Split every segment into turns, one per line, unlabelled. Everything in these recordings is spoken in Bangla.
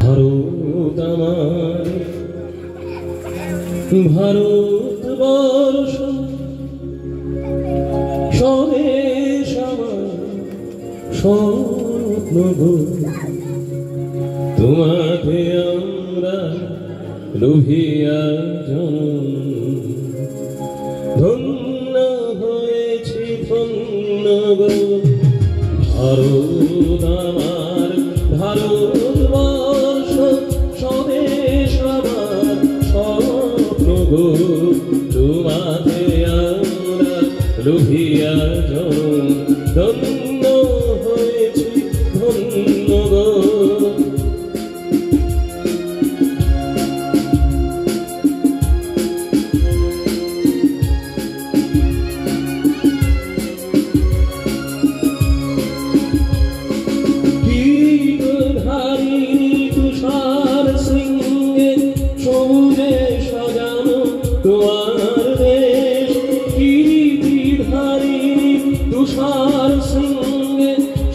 ভারত আমার ভারতবর্ষ স্বদেশ আমার স্বপ্ন গো তোমাকে আমরা লোভিয়া ধন্য হয়েছি ধন্য গো ভারত আমার ভারতবর্ষ স্বদেশ আমার স্বপ্ন গো তোমাকে আমরা লোভিয়া ধন্য হয়েছি ধন্য গো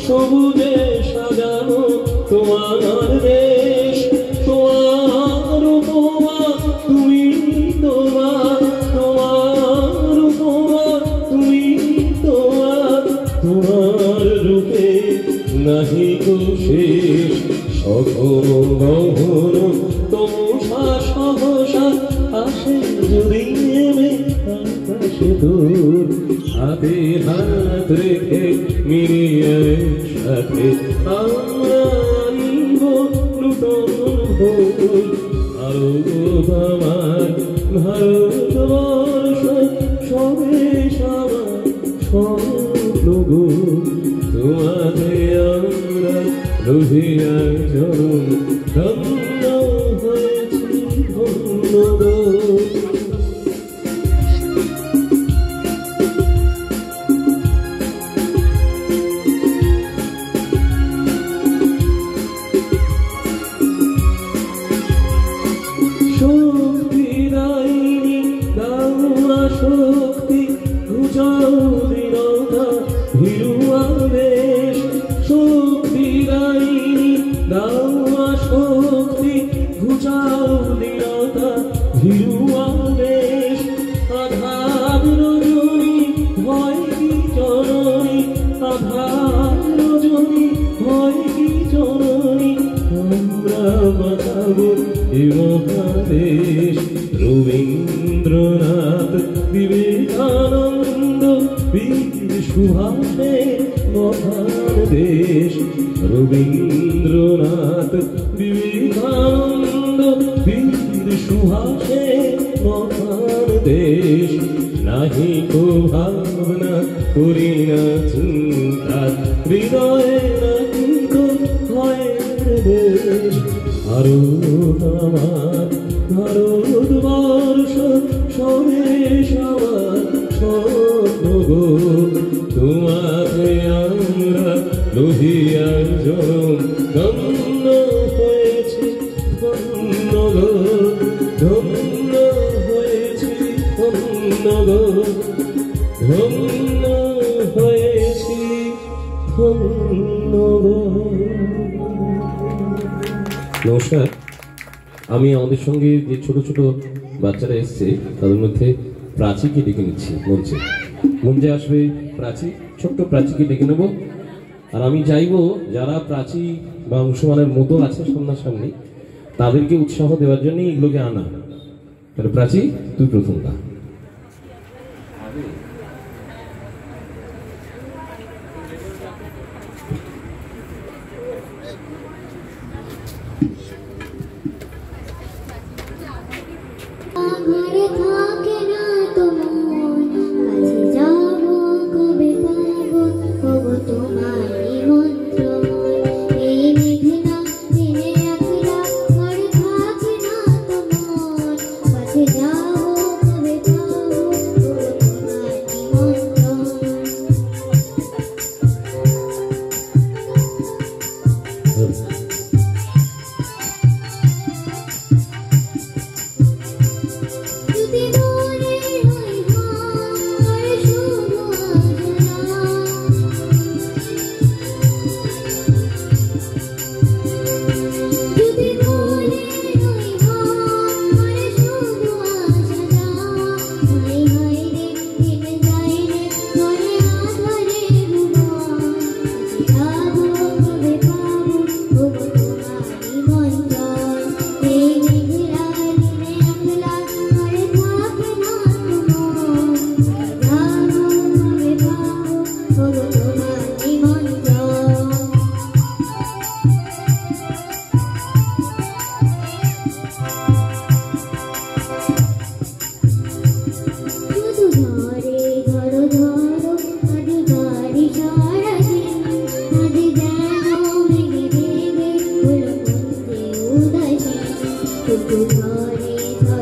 সবুজে সাজানো তোমার দেশ তোমার উপমা তুমি তোমার তোমার উপমা তুমি তোমার রূপে নাহি গো শেষ সকল গহন তমসা সহসা আসে যদি নেমে আকাশে দূর হাতে হাত রেখে মিলিয়ে সাথে আমরা নিব নূতন ভোর ভারত আমার ভারতবর্ষ স্বদেশ আমার স্বপ্ন গো তোমাকে আমরা লোভিয়া ধন্য হয়েছি ধন্য গো শক্তি ঘুচাও দৃঢ়তা ভীরু আবেশ শক্তি দায়িনী দাওয়া শক্তি ঘুচাও দৃঢ়তা ভীরু আবেশ আধার রজনী ভয় কি চরণী আধার রজনী ভয় কি চরণী আমরা বাঁচাবো এ মহাদেশ রবীন্দ্রনাথ বিবেকানন্দ বীর সুভাষে মহান দেশ রবীন্দ্রনাথ বিবেকানন্দ বীর সুভাষে মহান দেশ নাহি কো ভাবনা করি না চিন্তা হৃদয়ে নাহি কো ভয়ের দেশ ভারত আমার ভারতবর্ষ স্বদেশ আমার স্বপ্ন গো তোমাকে আমরা লোভিয়া ধন্য হয়েছি ধন্য গো ধন্য হয়েছি ধন্য গো ধন্য হয়েছি ধন্য গো। নমস্কার, আমি আমাদের সঙ্গে যে ছোট ছোট বাচ্চারা এসছে তাদের মধ্যে প্রাচীকে ডেকে নিচ্ছি মঞ্চে আসবে প্রাচী, ছোট্ট প্রাচীকে ডেকে নেব। আর আমি চাইবো যারা প্রাচী বা অংশমানের মতো আছে সামনাসামনি তাদেরকে উৎসাহ দেওয়ার জন্য এগুলোকে আনা। তাহলে প্রাচী, তুই প্রথম গা।
একটু ধরে ধরে